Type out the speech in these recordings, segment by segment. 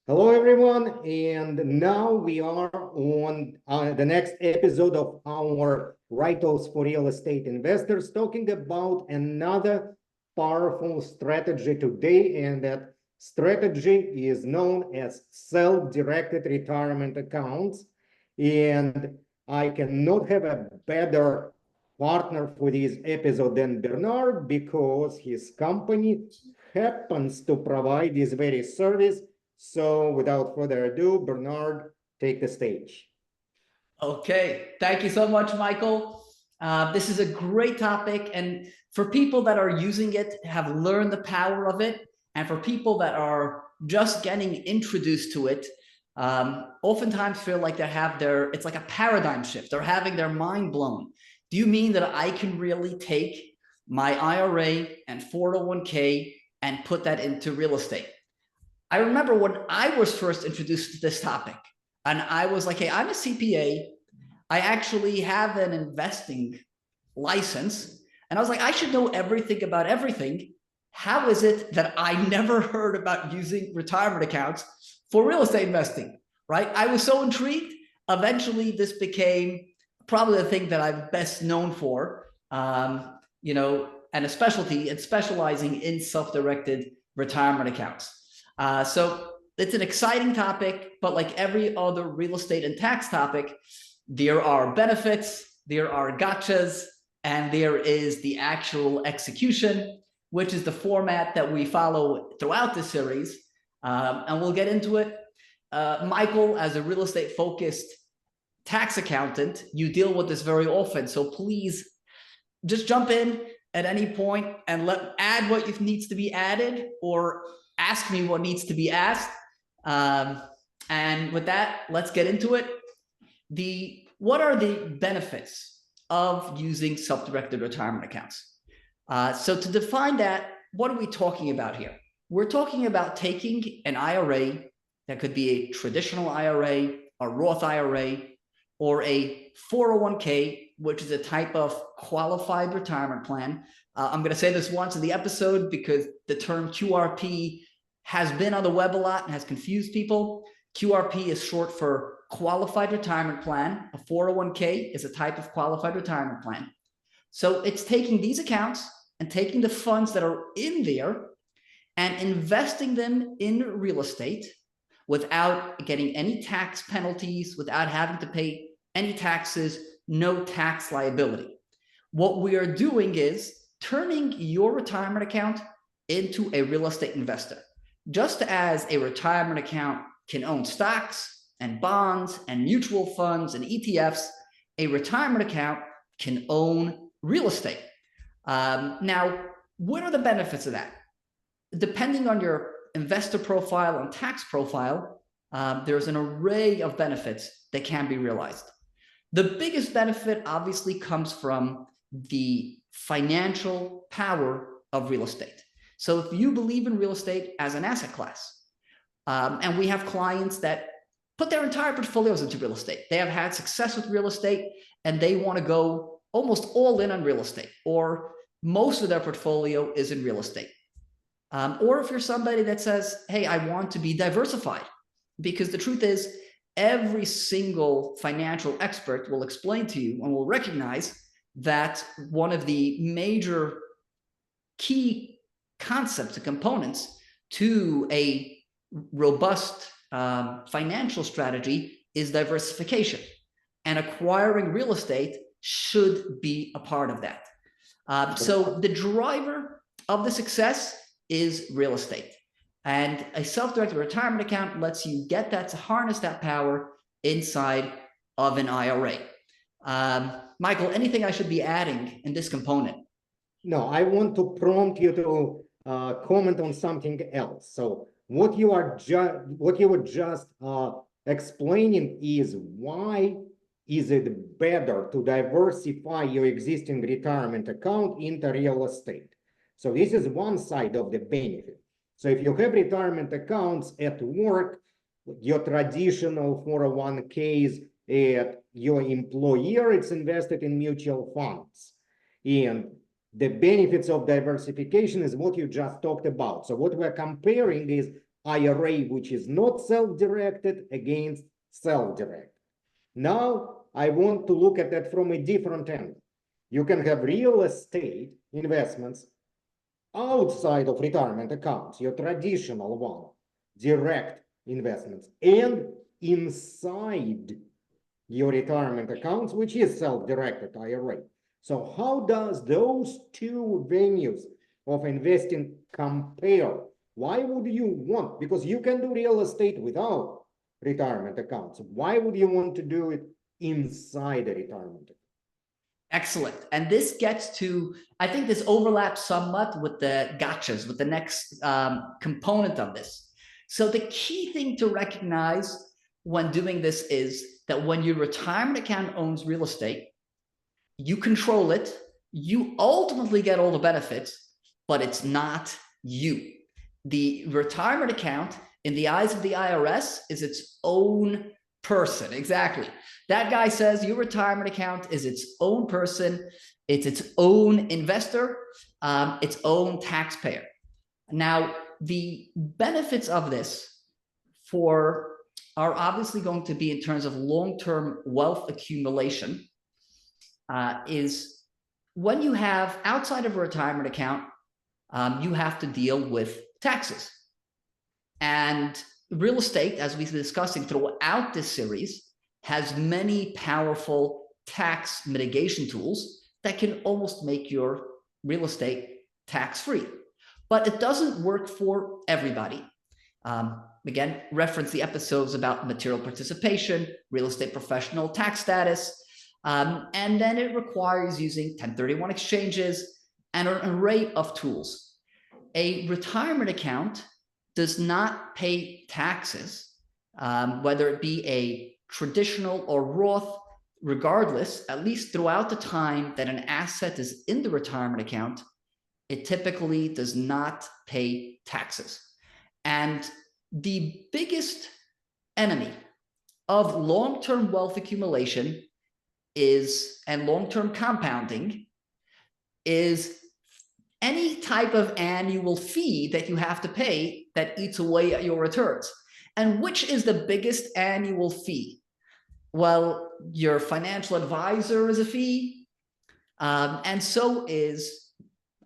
Hello, everyone, and now we are on the next episode of our Write-Offs for Real Estate Investors, talking about another powerful strategy today, and that strategy is known as self-directed retirement accounts. And I cannot have a better partner for this episode than Bernard, because his company happens to provide this very service. So without further ado, Bernard, take the stage. Okay, thank you so much, Michael. This is a great topic, and for people that are using it, have learned the power of it, and for people that are just getting introduced to it, oftentimes feel like it's like a paradigm shift. They're having their mind blown. Do you mean that I can really take my IRA and 401k and put that into real estate? I remember when I was first introduced to this topic, and I was like, hey, I'm a CPA. I actually have an investing license. And I was like, I should know everything about everything. How is it that I never heard about using retirement accounts for real estate investing, right? I was so intrigued. Eventually, this became probably the thing that I'm best known for, and a specialty and specializing in self-directed retirement accounts. So it's an exciting topic, but like every other real estate and tax topic, there are benefits, there are gotchas, and there is the actual execution, which is the format that we follow throughout this series. And we'll get into it. Michael, as a real estate focused tax accountant, you deal with this very often. So please just jump in at any point and add what needs to be added, or ask me what needs to be asked. And with that, let's get into it. What are the benefits of using self-directed retirement accounts? So to define that, what are we talking about here? We're talking about taking an IRA that could be a traditional IRA, a Roth IRA, or a 401k, which is a type of qualified retirement plan. I'm going to say this once in the episode because the term QRP has been on the web a lot and has confused people. QRP is short for qualified retirement plan. A 401k is a type of qualified retirement plan. So it's taking these accounts and taking the funds that are in there and investing them in real estate without getting any tax penalties, without having to pay any taxes, no tax liability. What we are doing is turning your retirement account into a real estate investor. Just as a retirement account can own stocks and bonds and mutual funds and ETFs, a retirement account can own real estate. Now, what are the benefits of that? Depending on your investor profile and tax profile, there's an array of benefits that can be realized. The biggest benefit obviously comes from the financial power of real estate. So if you believe in real estate as an asset class, and we have clients that put their entire portfolios into real estate, they have had success with real estate and they want to go almost all in on real estate, or most of their portfolio is in real estate. Or if you're somebody that says, hey, I want to be diversified, because the truth is, every single financial expert will explain to you and will recognize that one of the major key concepts and components to a robust financial strategy is diversification. And acquiring real estate should be a part of that. So the driver of the success is real estate. And a self-directed retirement account lets you get that, to harness that power inside of an IRA. Michael, anything I should be adding in this component? No, I want to prompt you to comment on something else. So what you were just explaining is, why is it better to diversify your existing retirement account into real estate? So this is one side of the benefit. So if you have retirement accounts at work, your traditional 401ks at your employer, it's invested in mutual funds. And the benefits of diversification is what you just talked about. So what we're comparing is IRA, which is not self-directed, against self-directed. Now, I want to look at that from a different angle. You can have real estate investments outside of retirement accounts, your traditional one, direct investments, and inside your retirement accounts, which is self-directed IRA. So how does those two venues of investing compare? Why would you want, because you can do real estate without retirement accounts. Why would you want to do it inside a retirement account? Excellent. And this gets to, I think this overlaps somewhat with the gotchas, with the next component of this. So the key thing to recognize when doing this is that when your retirement account owns real estate, you control it, you ultimately get all the benefits, but it's not you. The retirement account, in the eyes of the IRS, is its own person. Exactly. That guy says your retirement account is its own person. It's its own investor, its own taxpayer. Now, the benefits of this are obviously going to be in terms of long-term wealth accumulation, is when you have outside of a retirement account, you have to deal with taxes. And real estate, as we've been discussing throughout this series, has many powerful tax mitigation tools that can almost make your real estate tax-free. But it doesn't work for everybody. Again, reference the episodes about material participation, real estate professional tax status, and then it requires using 1031 exchanges and an array of tools. A retirement account does not pay taxes, whether it be a traditional or Roth, regardless, at least throughout the time that an asset is in the retirement account, it typically does not pay taxes. And the biggest enemy of long-term wealth accumulation and long-term compounding is any type of annual fee that you have to pay that eats away at your returns. And which is the biggest annual fee? Well, your financial advisor is a fee, and so is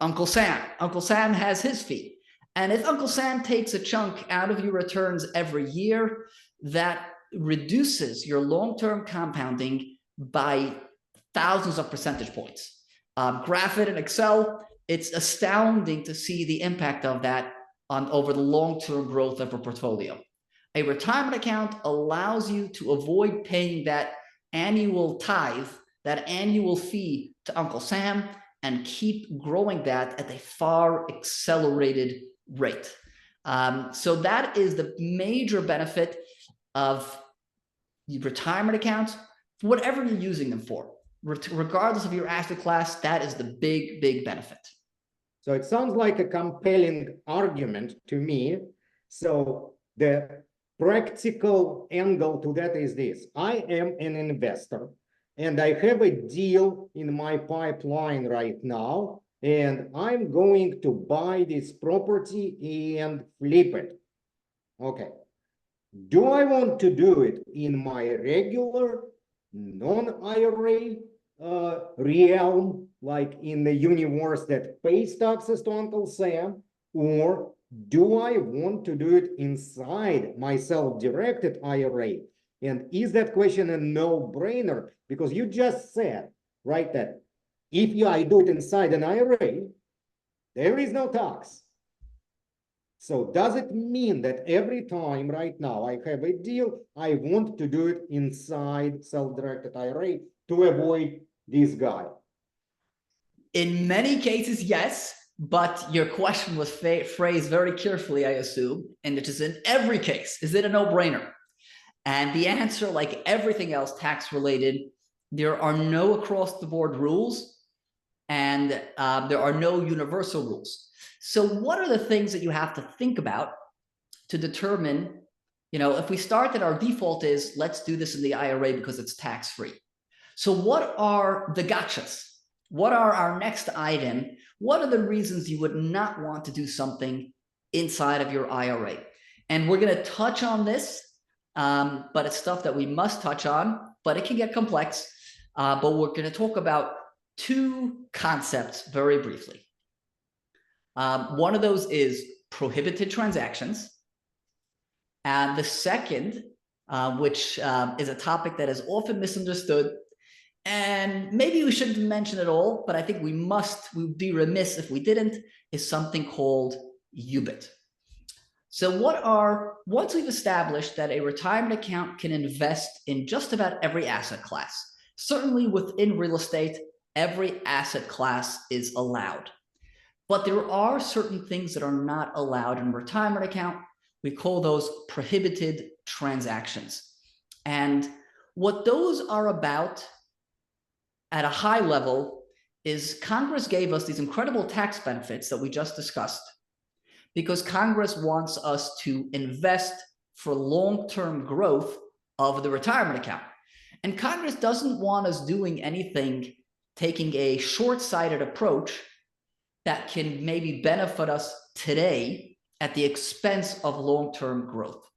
Uncle Sam. Uncle Sam has his fee. And if Uncle Sam takes a chunk out of your returns every year, that reduces your long-term compounding by thousands of percentage points. Graph it in Excel. It's astounding to see the impact of that over the long-term growth of a portfolio. A retirement account allows you to avoid paying that annual tithe, that annual fee to Uncle Sam, and keep growing that at a far accelerated rate. So that is the major benefit of retirement accounts, whatever you're using them for. Regardless of your asset class, that is the big, big benefit. So it sounds like a compelling argument to me. So the practical angle to that is this: I am an investor and I have a deal in my pipeline right now, and I'm going to buy this property and flip it. Okay. Do I want to do it in my regular non-IRA realm, like in the universe that pays taxes to Uncle Sam, or do I want to do it inside my self-directed IRA? And is that question a no-brainer? Because you just said, right, that if I do it inside an IRA, there is no tax. So does it mean that every time right now I have a deal, I want to do it inside self-directed IRA to avoid this guy? In many cases, yes, but your question was phrased very carefully, I assume, and it is in every case. Is it a no-brainer? And the answer, like everything else tax-related, there are no across-the-board rules, and there are no universal rules. So what are the things that you have to think about to determine, if we start that our default is, let's do this in the IRA because it's tax-free. So what are the gotchas? What are our next item? What are the reasons you would not want to do something inside of your IRA? And we're going to touch on this, but it's stuff that we must touch on, but it can get complex. But we're going to talk about two concepts very briefly. One of those is prohibited transactions. And the second, which is a topic that is often misunderstood, and maybe we shouldn't mention it all, but I think we would be remiss if we didn't, is something called UBIT. So once we've established that a retirement account can invest in just about every asset class, certainly within real estate, every asset class is allowed. But there are certain things that are not allowed in a retirement account. We call those prohibited transactions. And what those are about at a high level is Congress gave us these incredible tax benefits that we just discussed because Congress wants us to invest for long-term growth of the retirement account. And Congress doesn't want us doing anything, taking a short-sighted approach that can maybe benefit us today at the expense of long-term growth.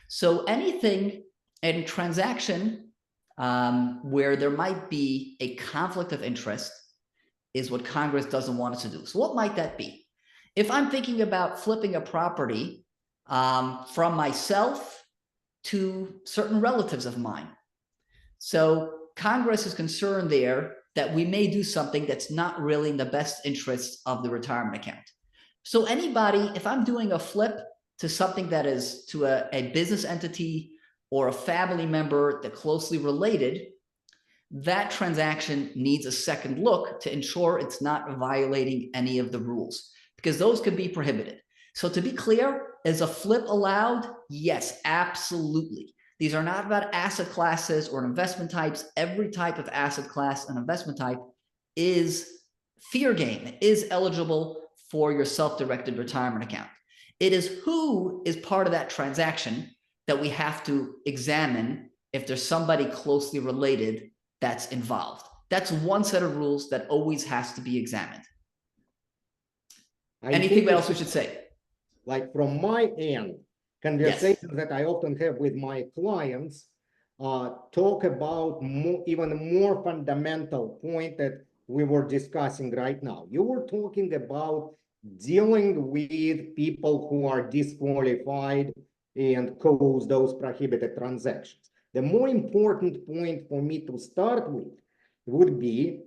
So anything in transaction where there might be a conflict of interest is what Congress doesn't want us to do. So what might that be? If I'm thinking about flipping a property from myself to certain relatives of mine. So Congress is concerned there that we may do something that's not really in the best interests of the retirement account. So anybody, if I'm doing a flip to something that is to a business entity or a family member that closely related, that transaction needs a second look to ensure it's not violating any of the rules, because those could be prohibited. So to be clear, is a flip allowed? Yes, absolutely. These are not about asset classes or investment types. Every type of asset class and investment type is fair game, is eligible for your self-directed retirement account. It is who is part of that transaction that we have to examine if there's somebody closely related that's involved. That's one set of rules that always has to be examined. Anything else we should say? Like from my end, conversations that I often have with my clients talk about even more fundamental point that we were discussing right now. You were talking about dealing with people who are disqualified and cause those prohibited transactions. The more important point for me to start with would be,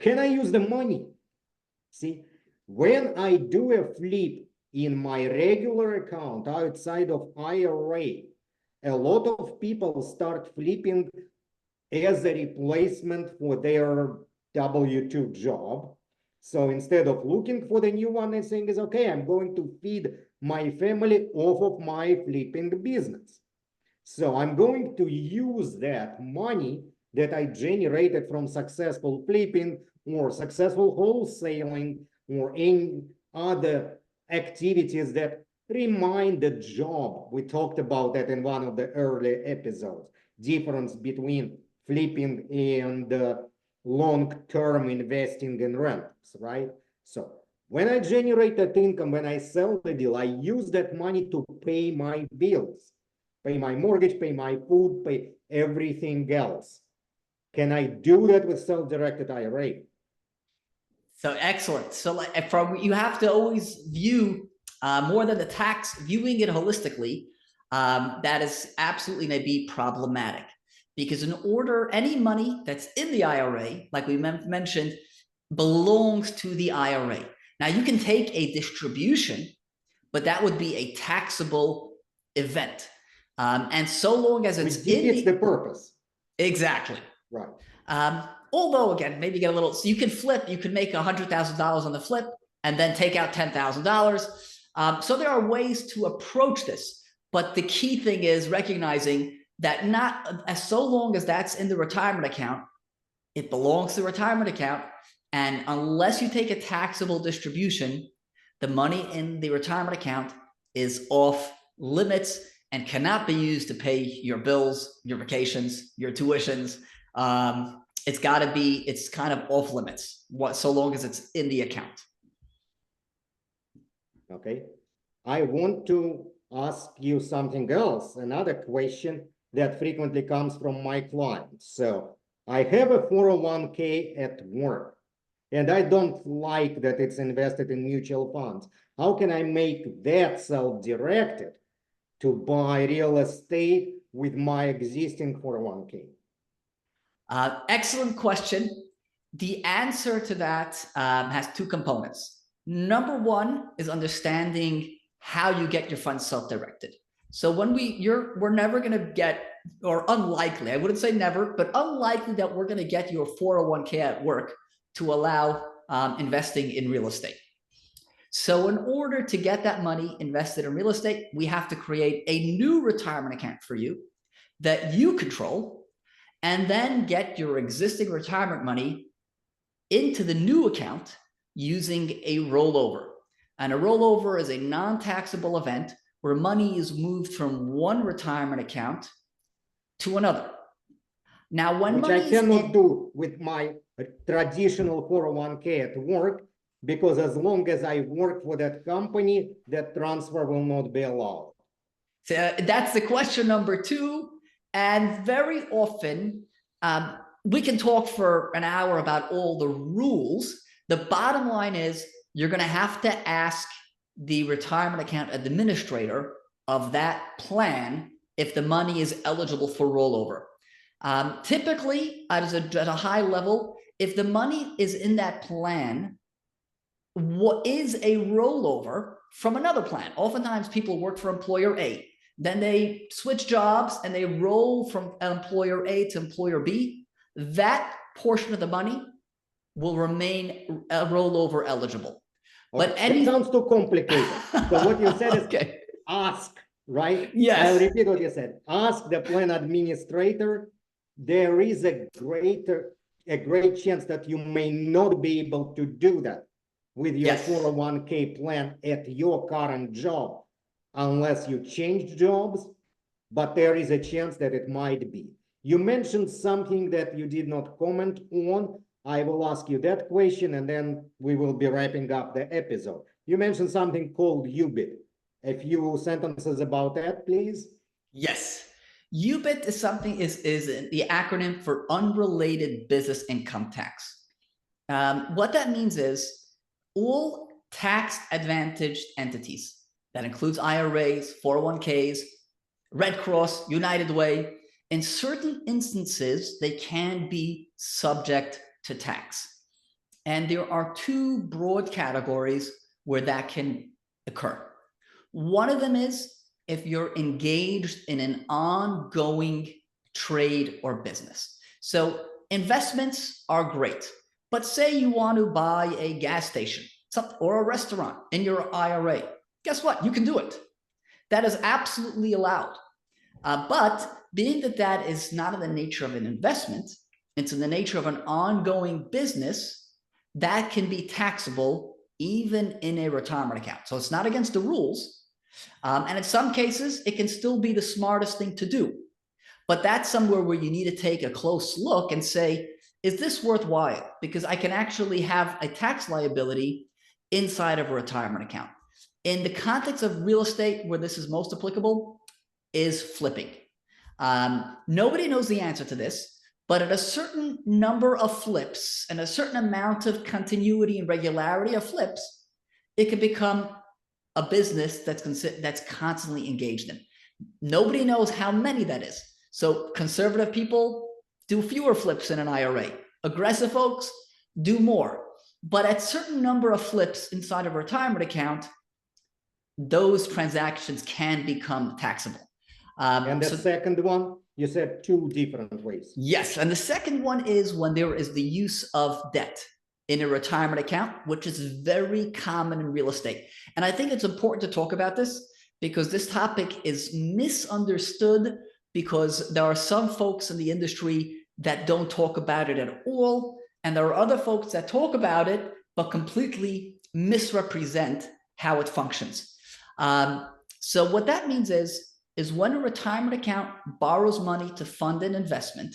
can I use the money? See, when I do a flip in my regular account outside of IRA, a lot of people start flipping as a replacement for their W-2 job. So instead of looking for the new one, they think is okay, I'm going to feed my family off of my flipping business. So I'm going to use that money that I generated from successful flipping or successful wholesaling or any other activities that remind the job. We talked about that in one of the early episodes, difference between flipping and long-term investing in rentals, right? So when I generate that income, when I sell the deal, I use that money to pay my bills, pay my mortgage, pay my food, pay everything else. Can I do that with self-directed IRA? So excellent. So you have to always view more than the tax, viewing it holistically, that is absolutely going to be problematic. Because any money that's in the IRA, like we mentioned, belongs to the IRA. Now you can take a distribution, but that would be a taxable event. And so long as it's the purpose. Exactly. Right. Although again, maybe get a little, so you can flip, you can make $100,000 on the flip and then take out $10,000. So there are ways to approach this, but the key thing is recognizing that so long as that's in the retirement account, it belongs to the retirement account. And unless you take a taxable distribution, the money in the retirement account is off limits and cannot be used to pay your bills, your vacations, your tuitions. It's got to be, it's kind of off limits, so long as it's in the account. Okay. I want to ask you something else, another question that frequently comes from my clients. So I have a 401k at work, and I don't like that it's invested in mutual funds. How can I make that self-directed to buy real estate with my existing 401k? Excellent question. The answer to that has two components. Number one is understanding how you get your funds self-directed. So when we're never going to get, or unlikely, I wouldn't say never, but unlikely that we're going to get your 401k at work to allow investing in real estate. So in order to get that money invested in real estate, we have to create a new retirement account for you that you control, and then get your existing retirement money into the new account using a rollover. And a rollover is a non-taxable event where money is moved from one retirement account to another. Now, when Which I cannot do with my traditional 401k at work, because as long as I work for that company, that transfer will not be allowed. So that's the question number two. And very often, we can talk for an hour about all the rules. The bottom line is you're going to have to ask the retirement account administrator of that plan if the money is eligible for rollover. Typically, at a high level, if the money is in that plan, what is a rollover from another plan? Oftentimes, people work for employer A. Then they switch jobs and they roll from employer A to employer B. That portion of the money will remain rollover eligible. Okay. But it sounds too complicated. So what you said is okay. Ask, right? Yes. I'll repeat what you said. Ask the plan administrator. There is a great chance that you may not be able to do that with your 401k plan at your current job, unless you change jobs, but there is a chance that it might be. You mentioned something that you did not comment on. I will ask you that question, and then we will be wrapping up the episode. You mentioned something called UBIT. A few sentences about that, please. Yes. UBIT is the acronym for Unrelated Business Income Tax. What that means is all tax-advantaged entities, that includes IRAs, 401ks, Red Cross, United Way, in certain instances, they can be subject to tax. And there are two broad categories where that can occur. One of them is if you're engaged in an ongoing trade or business. So investments are great, but say you want to buy a gas station or a restaurant in your IRA. Guess what? You can do it. That is absolutely allowed. But being that that is not in the nature of an investment, it's in the nature of an ongoing business, that can be taxable even in a retirement account. So it's not against the rules. And in some cases, it can still be the smartest thing to do. But that's somewhere where you need to take a close look and say, is this worthwhile? Because I can actually have a tax liability inside of a retirement account. In the context of real estate, where this is most applicable, is flipping. Nobody knows the answer to this, but at a certain number of flips and a certain amount of continuity and regularity of flips, it can become a business that's constantly engaged in. Nobody knows how many that is. So conservative people do fewer flips in an IRA. Aggressive folks do more. But at a certain number of flips inside of a retirement account, those transactions can become taxable. And the second one, you said two different ways. Yes. And the second one is when there is the use of debt in a retirement account, which is very common in real estate. And I think it's important to talk about this because this topic is misunderstood because there are some folks in the industry that don't talk about it at all. And there are other folks that talk about it, but completely misrepresent how it functions. So what that means is when a retirement account borrows money to fund an investment,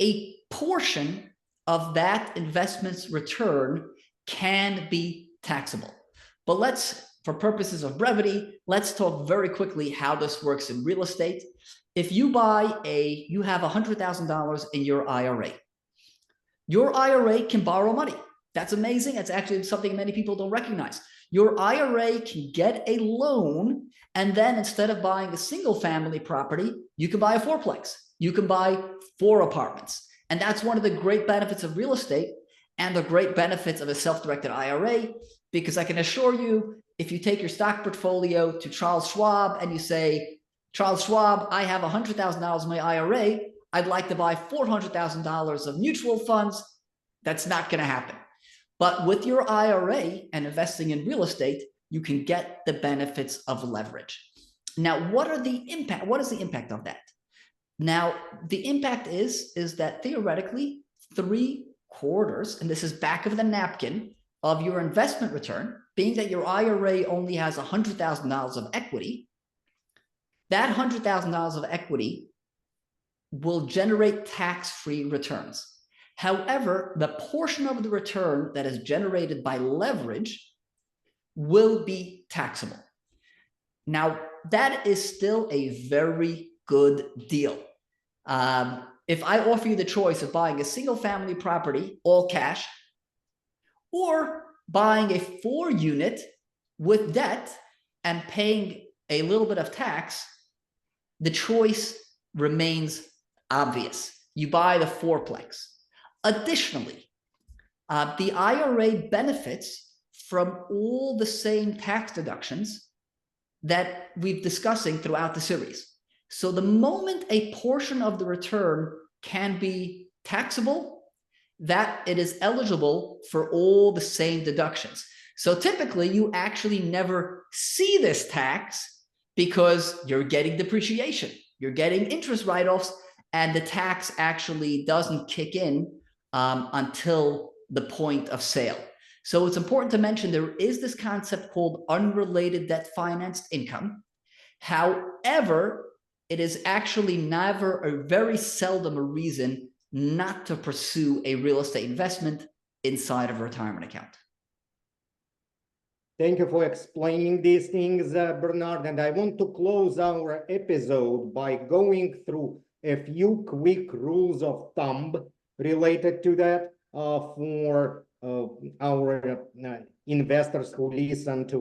a portion of that investment's return can be taxable. But let's for purposes of brevity, let's talk very quickly how this works in real estate. If you you have $100,000 in your IRA. Your IRA can borrow money. That's amazing. That's actually something many people don't recognize. Your IRA can get a loan, and then instead of buying a single family property, you can buy a fourplex. You can buy 4 apartments. And that's one of the great benefits of real estate and the great benefits of a self-directed IRA, because I can assure you, if you take your stock portfolio to Charles Schwab and you say, Charles Schwab, I have $100,000 in my IRA, I'd like to buy $400,000 of mutual funds, that's not going to happen. But with your IRA and investing in real estate, you can get the benefits of leverage. Now, what is the impact of that? Now, the impact is that theoretically 3/4, and this is back of the napkin, of your investment return, being that your IRA only has $100,000 of equity, that $100,000 of equity will generate tax-free returns. However, the portion of the return that is generated by leverage will be taxable. Now, that is still a very good deal. If I offer you the choice of buying a single family property, all cash, or buying a 4-unit with debt and paying a little bit of tax, the choice remains obvious. You buy the fourplex. Additionally, the IRA benefits from all the same tax deductions that we've discussing throughout the series. So the moment a portion of the return can be taxable, that it is eligible for all the same deductions. So typically you actually never see this tax because you're getting depreciation, you're getting interest write-offs, and the tax actually doesn't kick in until the point of sale. So it's important to mention there is this concept called unrelated debt financed income. However, it is actually never or very seldom a reason not to pursue a real estate investment inside of a retirement account. Thank you for explaining these things, Bernard. And I want to close our episode by going through a few quick rules of thumb related to that for our investors who listen to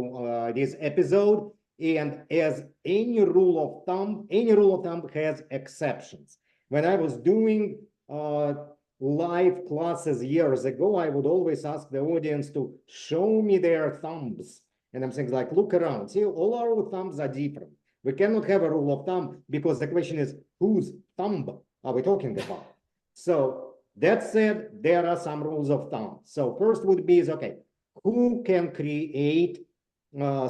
this episode. And as any rule of thumb has exceptions. When I was doing live classes years ago, I would always ask the audience to show me their thumbs. And I'm saying, like, look around. See, all our thumbs are different. We cannot have a rule of thumb because the question is, whose thumb are we talking about? So that said, there are some rules of thumb. So first would be, okay, who can create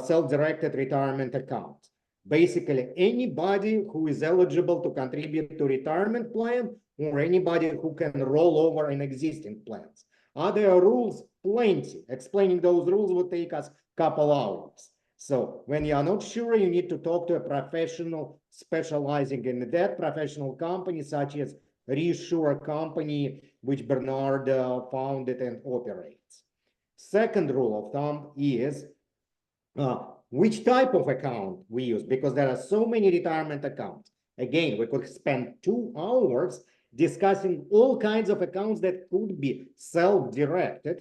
self-directed retirement accounts? Basically, anybody who is eligible to contribute to retirement plan or anybody who can roll over in existing plans. Are there rules? Plenty. Explaining those rules would take us a couple hours. So when you are not sure, you need to talk to a professional specializing in that professional company, such as Reassure Company, which Bernard founded and operates. Second rule of thumb is which type of account we use, because there are so many retirement accounts. Again, we could spend 2 hours discussing all kinds of accounts that could be self-directed.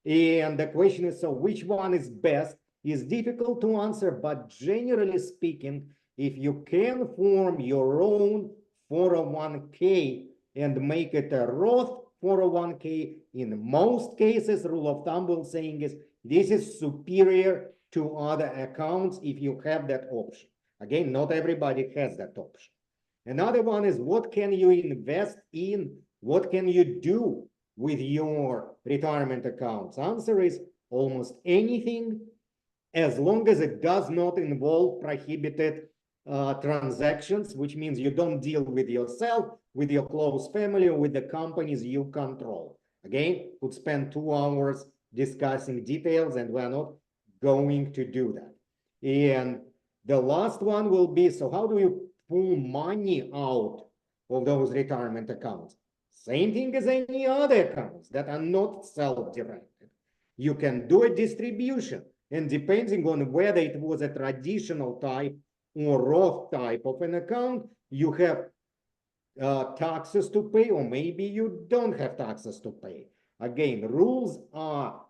And the question is, so which one is best? Is difficult to answer, but generally speaking, if you can form your own 401k and make it a Roth 401k, in most cases, rule of thumb will saying is this is superior to other accounts if you have that option. Again, not everybody has that option. Another one is, what can you invest in? What can you do with your retirement accounts? Answer is almost anything, as long as it does not involve prohibited transactions, which means you don't deal with yourself, with your close family, or with the companies you control. Again, could spend 2 hours discussing details, and we're not going to do that. And the last one will be, so how do you pull money out of those retirement accounts? Same thing as any other accounts that are not self-directed. You can do a distribution. And depending on whether it was a traditional type or Roth type of an account, you have taxes to pay, or maybe you don't have taxes to pay. Again, rules are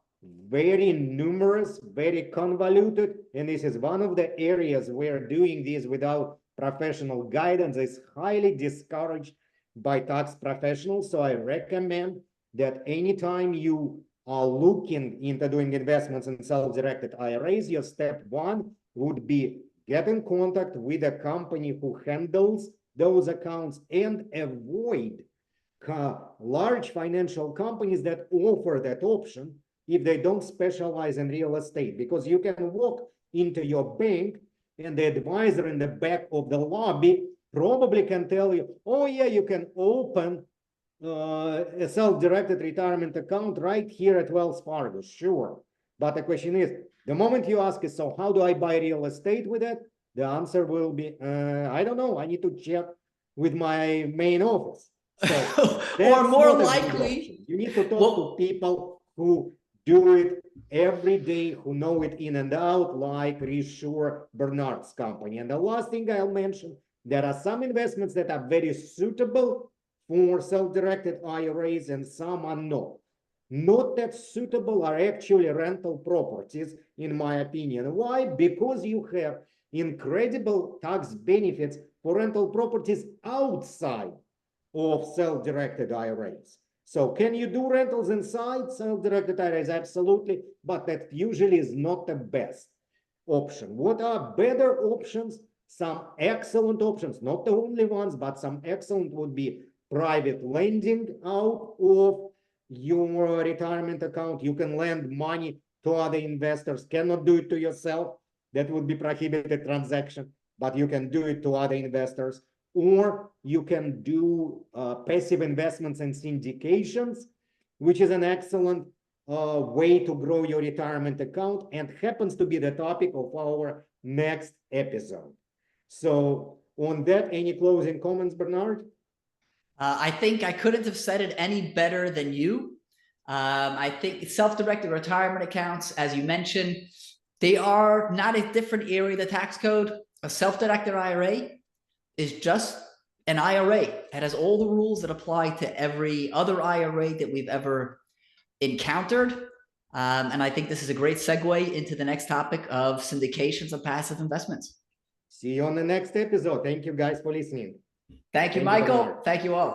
very numerous, very convoluted, and this is one of the areas where doing this without professional guidance is highly discouraged by tax professionals. So I recommend that anytime you are looking into doing investments in self-directed IRAs, your step one would be get in contact with a company who handles those accounts and avoid large financial companies that offer that option if they don't specialize in real estate, because you can walk into your bank and the advisor in the back of the lobby probably can tell you, oh yeah, you can open a self-directed retirement account right here at Wells Fargo. Sure. But the question is, the moment you ask is, so how do I buy real estate with it? The answer will be, I don't know. I need to check with my main office. So or more likely, you need to talk to people who do it every day, who know it in and out, like Reshore Bernard's company. And the last thing I'll mention, there are some investments that are very suitable for self-directed IRAs and some are not. Not that suitable are actually rental properties, in my opinion. Why? Because you have incredible tax benefits for rental properties outside of self-directed IRAs. So can you do rentals inside self-directed IRAs? Absolutely, but that usually is not the best option. What are better options? Some excellent options, not the only ones, but some excellent would be private lending out of your retirement account. You can lend money to other investors, cannot do it to yourself. That would be prohibited transaction, but you can do it to other investors. Or you can do passive investments and syndications, which is an excellent way to grow your retirement account and happens to be the topic of our next episode. So on that, any closing comments, Bernard? I think I couldn't have said it any better than you. I think self-directed retirement accounts, as you mentioned, they are not a different area of the tax code. A self-directed IRA is just an IRA. It has all the rules that apply to every other IRA that we've ever encountered. And I think this is a great segue into the next topic of syndications of passive investments. See you on the next episode. Thank you guys for listening. Thank you, Michael. Thank you all.